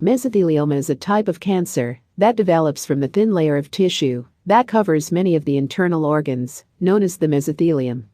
Mesothelioma is a type of cancer that develops from the thin layer of tissue that covers many of the internal organs, known as the mesothelium.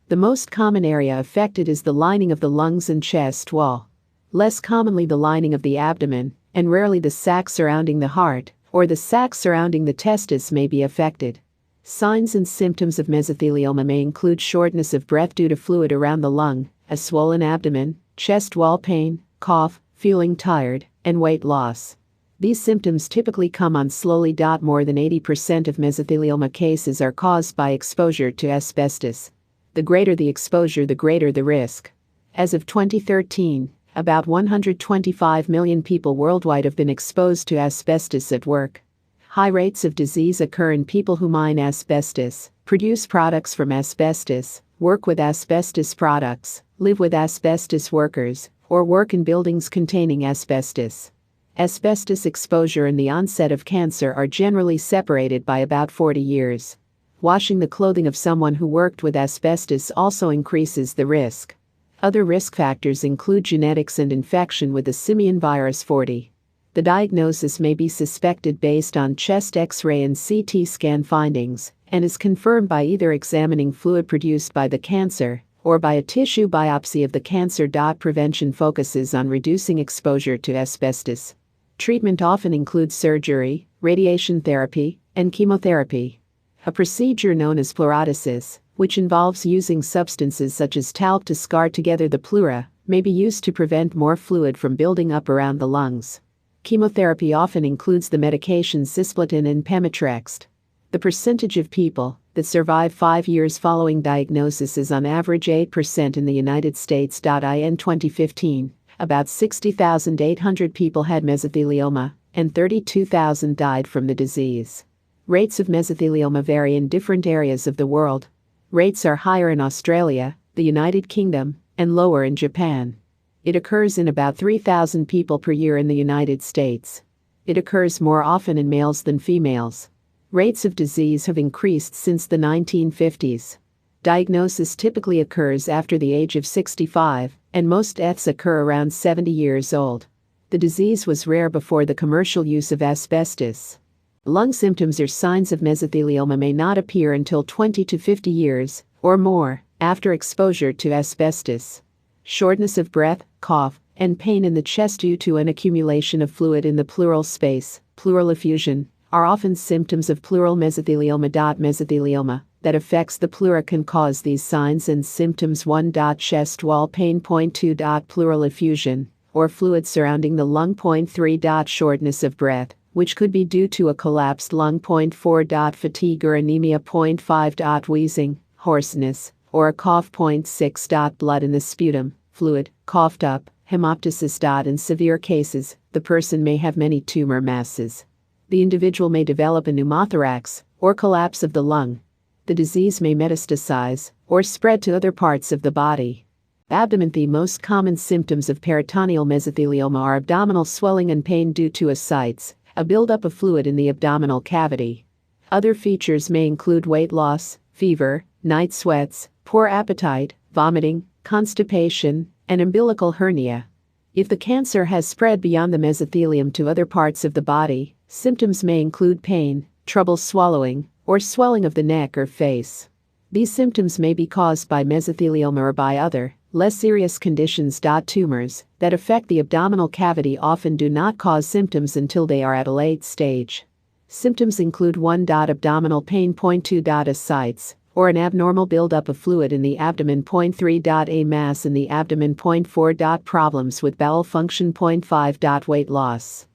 The most common area affected is the lining of the lungs and chest wall. Less commonly the lining of the abdomen, and rarely the sac surrounding the heart, or the sac surrounding the testis may be affected. Signs and symptoms of mesothelioma may include shortness of breath due to fluid around the lung, a swollen abdomen, chest wall pain, cough, feeling tired, and weight loss. These symptoms typically come on slowly. More than 80% of mesothelioma cases are caused by exposure to asbestos. The greater the exposure, the greater the risk. As of 2013, about 125 million people worldwide have been exposed to asbestos at work. High rates of disease occur in people who mine asbestos, produce products from asbestos, work with asbestos products, live with asbestos workers, or work in buildings containing asbestos. Asbestos exposure and the onset of cancer are generally separated by about 40 years. Washing the clothing of someone who worked with asbestos also increases the risk. Other risk factors include genetics and infection with the simian virus 40. The diagnosis may be suspected based on chest X-ray and CT scan findings, and is confirmed by either examining fluid produced by the cancer or by a tissue biopsy of the cancer. Prevention focuses on reducing exposure to asbestos. Treatment often includes surgery, radiation therapy, and chemotherapy. A procedure known as pleurodesis, which involves using substances such as talc to scar together the pleura, may be used to prevent more fluid from building up around the lungs. Chemotherapy often includes the medications cisplatin and pemetrexed. The percentage of people that survive 5 years following diagnosis is on average 8% in the United States. In 2015, about 60,800 people had mesothelioma, and 32,000 died from the disease. Rates of mesothelioma vary in different areas of the world. Rates are higher in Australia, the United Kingdom, and lower in Japan. It occurs in about 3,000 people per year in the United States. It occurs more often in males than females. Rates of disease have increased since the 1950s. Diagnosis typically occurs after the age of 65, and most deaths occur around 70 years old. The disease was rare before the commercial use of asbestos. Lung symptoms or signs of mesothelioma may not appear until 20 to 50 years, or more, after exposure to asbestos. Shortness of breath, cough, and pain in the chest due to an accumulation of fluid in the pleural space, pleural effusion, are often symptoms of pleural mesothelioma. Mesothelioma that affects the pleura can cause these signs and symptoms. 1. Chest wall pain. 2. Pleural effusion, or fluid surrounding the lung. 3. Shortness of breath, which could be due to a collapsed lung. 4. Fatigue or anemia. 5. Wheezing, hoarseness, or a cough. 6. Blood in the sputum, fluid, coughed up, hemoptysis. In severe cases, the person may have many tumor masses. The individual may develop a pneumothorax, or collapse of the lung. The disease may metastasize, or spread to other parts of the body. Abdomen. The most common symptoms of peritoneal mesothelioma are abdominal swelling and pain due to ascites, a buildup of fluid in the abdominal cavity. Other features may include weight loss, fever, night sweats, poor appetite, vomiting, constipation, and umbilical hernia. If the cancer has spread beyond the mesothelium to other parts of the body, symptoms may include pain, trouble swallowing, or swelling of the neck or face. These symptoms may be caused by mesothelioma or by other, less serious conditions. Tumors that affect the abdominal cavity often do not cause symptoms until they are at a late stage. Symptoms include 1. Abdominal pain. 2. Ascites, or an abnormal buildup of fluid in the abdomen. 3. A mass in the abdomen. 4. Problems with bowel function. 5. Weight loss.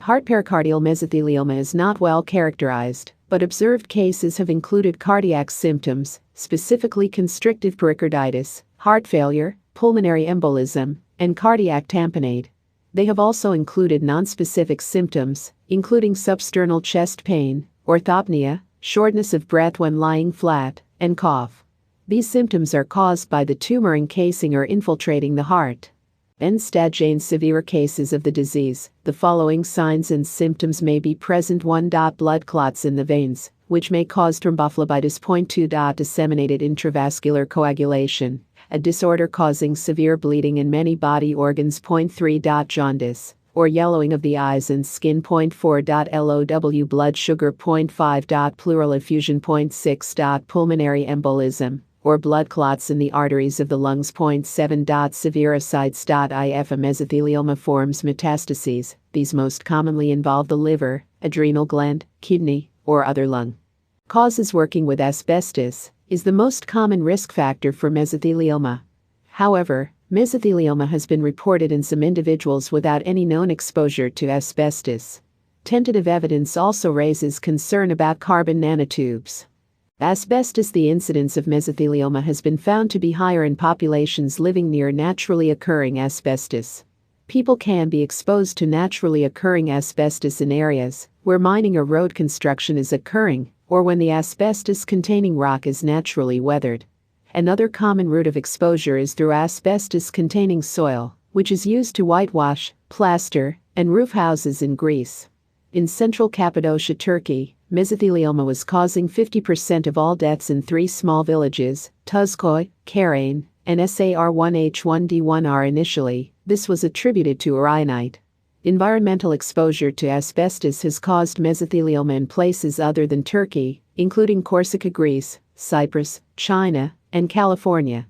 Heart. Pericardial mesothelioma is not well characterized, but observed cases have included cardiac symptoms, specifically constrictive pericarditis, heart failure, pulmonary embolism, and cardiac tamponade. They have also included nonspecific symptoms, including substernal chest pain, orthopnea, shortness of breath when lying flat, and cough. These symptoms are caused by the tumor encasing or infiltrating the heart. End-stage and severe cases of the disease, the following signs and symptoms may be present. 1. Blood clots in the veins, which may cause thrombophlebitis. 2. Disseminated intravascular coagulation, a disorder causing severe bleeding in many body organs. 3. Jaundice, or yellowing of the eyes and skin. 4. Low blood sugar. 5. Pleural effusion. 6. Pulmonary embolism, or blood clots in the arteries of the lungs. 7. Severe ascites. If a mesothelioma forms metastases, these most commonly involve the liver, adrenal gland, kidney, or other lung. Causes. Working with asbestos is the most common risk factor for mesothelioma. However, mesothelioma has been reported in some individuals without any known exposure to asbestos. Tentative evidence also raises concern about carbon nanotubes. Asbestos. The incidence of mesothelioma has been found to be higher in populations living near naturally occurring asbestos. People can be exposed to naturally occurring asbestos in areas where mining or road construction is occurring, or when the asbestos-containing rock is naturally weathered. Another common route of exposure is through asbestos-containing soil, which is used to whitewash, plaster, and roof houses in Greece. In central Cappadocia, Turkey, mesothelioma was causing 50% of all deaths in 3 small villages, Tuzkoy, Karain, and Sar1H1D1R. Initially, this was attributed to uranite. Environmental exposure to asbestos has caused mesothelioma in places other than Turkey, including Corsica, Greece, Cyprus, China, and California.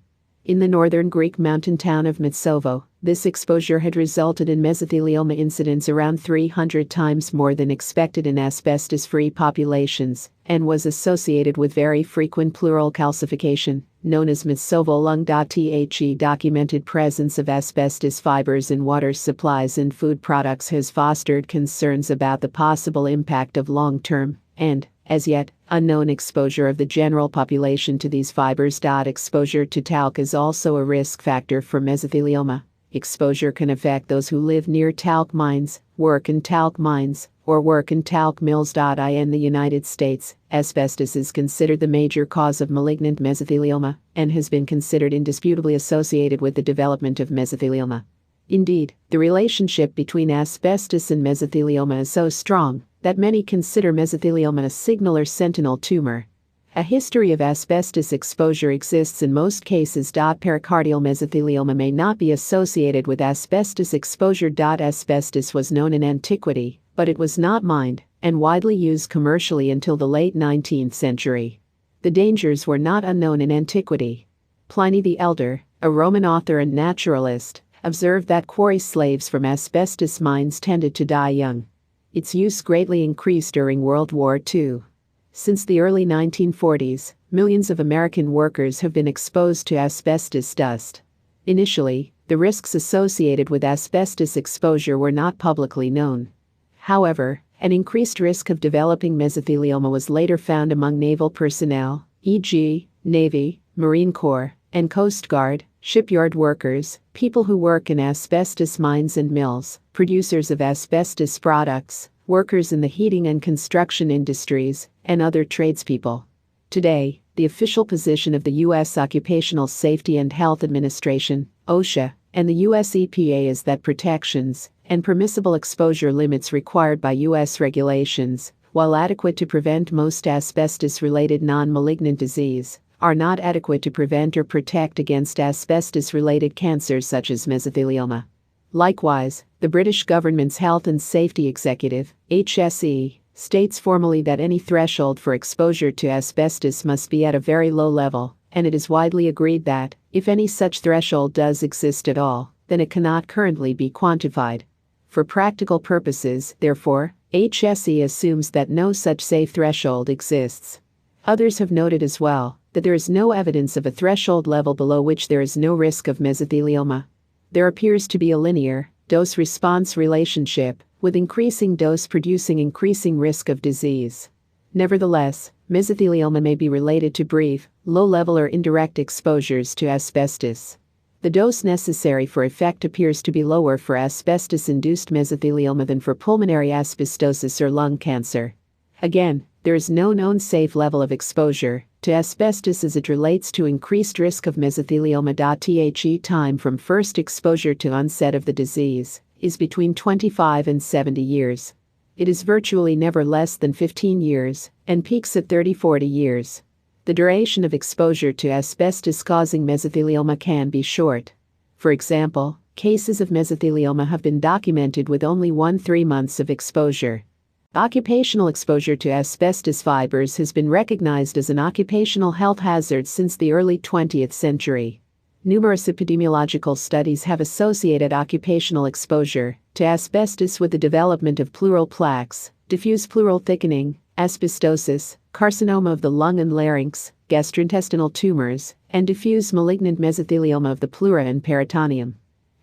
In the northern Greek mountain town of Metsovo, this exposure had resulted in mesothelioma incidence around 300 times more than expected in asbestos-free populations, and was associated with very frequent pleural calcification, known as Metsovo lung. The documented presence of asbestos fibers in water supplies and food products has fostered concerns about the possible impact of long-term, and, as yet, unknown exposure of the general population to these fibers. Exposure to talc is also a risk factor for mesothelioma. Exposure can affect those who live near talc mines, work in talc mines, or work in talc mills. In the United States, asbestos is considered the major cause of malignant mesothelioma and has been considered indisputably associated with the development of mesothelioma. Indeed, the relationship between asbestos and mesothelioma is so strong that many consider mesothelioma a signal or sentinel tumor. A history of asbestos exposure exists in most cases. Pericardial mesothelioma may not be associated with asbestos exposure. Asbestos was known in antiquity, but it was not mined and widely used commercially until the late 19th century. The dangers were not unknown in antiquity. Pliny the Elder, a Roman author and naturalist, observed that quarry slaves from asbestos mines tended to die young. Its use greatly increased during World War II. Since the early 1940s, millions of American workers have been exposed to asbestos dust. Initially, the risks associated with asbestos exposure were not publicly known. However, an increased risk of developing mesothelioma was later found among naval personnel, e.g., Navy, Marine Corps, and Coast Guard, shipyard workers, people who work in asbestos mines and mills, producers of asbestos products, workers in the heating and construction industries, and other tradespeople. Today, the official position of the U.S. Occupational Safety and Health Administration, OSHA, and the U.S. EPA is that protections and permissible exposure limits required by U.S. regulations, while adequate to prevent most asbestos-related non-malignant disease, are not adequate to prevent or protect against asbestos-related cancers such as mesothelioma. Likewise, the British government's Health and Safety Executive, HSE, states formally that any threshold for exposure to asbestos must be at a very low level, and it is widely agreed that, if any such threshold does exist at all, then it cannot currently be quantified. For practical purposes, therefore, HSE assumes that no such safe threshold exists. Others have noted as well that there is no evidence of a threshold level below which there is no risk of mesothelioma. There appears to be a linear, dose-response relationship, with increasing dose producing increasing risk of disease. Nevertheless, mesothelioma may be related to brief, low-level or indirect exposures to asbestos. The dose necessary for effect appears to be lower for asbestos-induced mesothelioma than for pulmonary asbestosis or lung cancer. Again, there is no known safe level of exposure to asbestos as it relates to increased risk of mesothelioma. The time from first exposure to onset of the disease is between 25 and 70 years. It is virtually never less than 15 years and peaks at 30-40 years. The duration of exposure to asbestos causing mesothelioma can be short. For example, cases of mesothelioma have been documented with only 1-3 months of exposure. Occupational exposure to asbestos fibers has been recognized as an occupational health hazard since the early 20th century. Numerous epidemiological studies have associated occupational exposure to asbestos with the development of pleural plaques, diffuse pleural thickening, asbestosis, carcinoma of the lung and larynx, gastrointestinal tumors, and diffuse malignant mesothelioma of the pleura and peritoneum.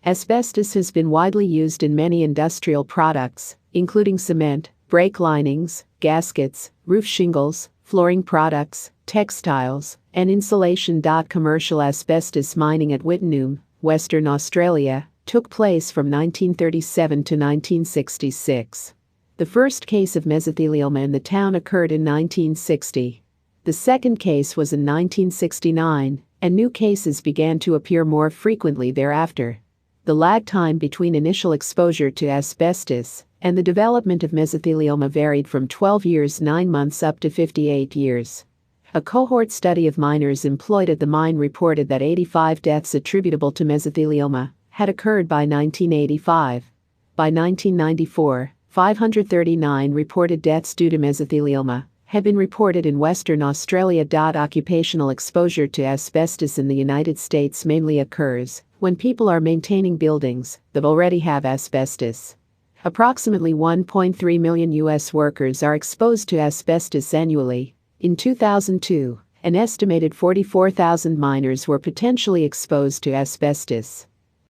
Asbestos has been widely used in many industrial products, including cement, brake linings, gaskets, roof shingles, flooring products, textiles, and insulation. Commercial asbestos mining at Wittenoom, Western Australia, took place from 1937 to 1966. The first case of mesothelioma in the town occurred in 1960. The second case was in 1969, and new cases began to appear more frequently thereafter. The lag time between initial exposure to asbestos and the development of mesothelioma varied from 12 years 9 months up to 58 years. A cohort study of miners employed at the mine reported that 85 deaths attributable to mesothelioma had occurred by 1985. By 1994, 539 reported deaths due to mesothelioma had been reported in Western Australia. Occupational exposure to asbestos in the United States mainly occurs when people are maintaining buildings that already have asbestos. Approximately 1.3 million U.S. workers are exposed to asbestos annually. In 2002, an estimated 44,000 miners were potentially exposed to asbestos.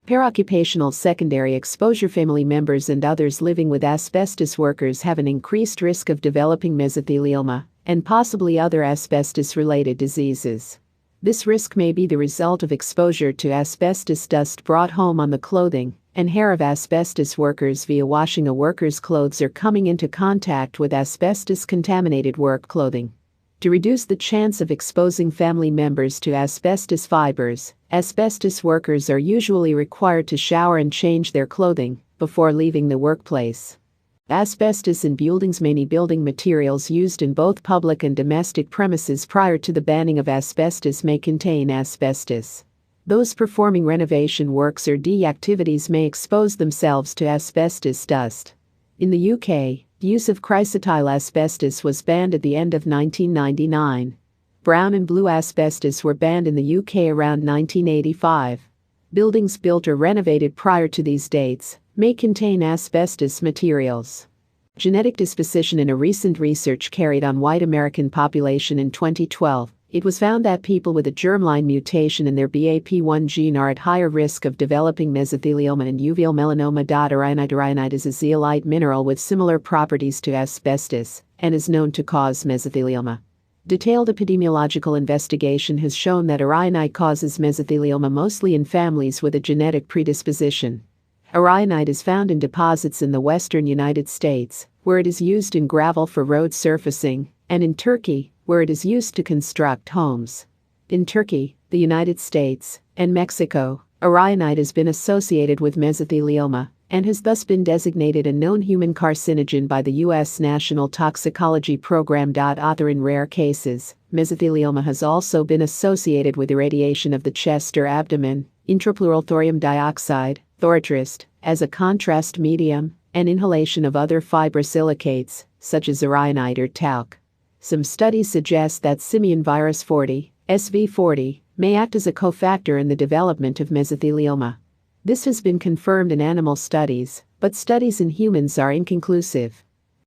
Peroccupational secondary exposure: family members and others living with asbestos workers have an increased risk of developing mesothelioma and possibly other asbestos-related diseases. This risk may be the result of exposure to asbestos dust brought home on the clothing and hair of asbestos workers via washing a worker's clothes or coming into contact with asbestos-contaminated work clothing. To reduce the chance of exposing family members to asbestos fibers, asbestos workers are usually required to shower and change their clothing before leaving the workplace. Asbestos in buildings: many building materials used in both public and domestic premises prior to the banning of asbestos may contain asbestos. Those performing renovation works or activities may expose themselves to asbestos dust. In the UK, the use of chrysotile asbestos was banned at the end of 1999. Brown and blue asbestos were banned in the UK around 1985. Buildings built or renovated prior to these dates may contain asbestos materials. Genetic disposition: in a recent research carried on white American population in 2012, it was found that people with a germline mutation in their BAP1 gene are at higher risk of developing mesothelioma and uveal melanoma. Rhyolite is a zeolite mineral with similar properties to asbestos and is known to cause mesothelioma. Detailed epidemiological investigation has shown that rhyolite causes mesothelioma mostly in families with a genetic predisposition. Rhyolite is found in deposits in the western United States, where it is used in gravel for road surfacing, and in Turkey, where it is used to construct homes. In Turkey, the United States, and Mexico, rhyolite has been associated with mesothelioma and has thus been designated a known human carcinogen by the U.S. National Toxicology Program. Author: in rare cases, mesothelioma has also been associated with irradiation of the chest or abdomen, intrapleural thorium dioxide, thoratrist, as a contrast medium, and inhalation of other fibrosilicates, such as rhyolite or talc. Some studies suggest that simian virus 40, SV40, may act as a cofactor in the development of mesothelioma. This has been confirmed in animal studies, but studies in humans are inconclusive.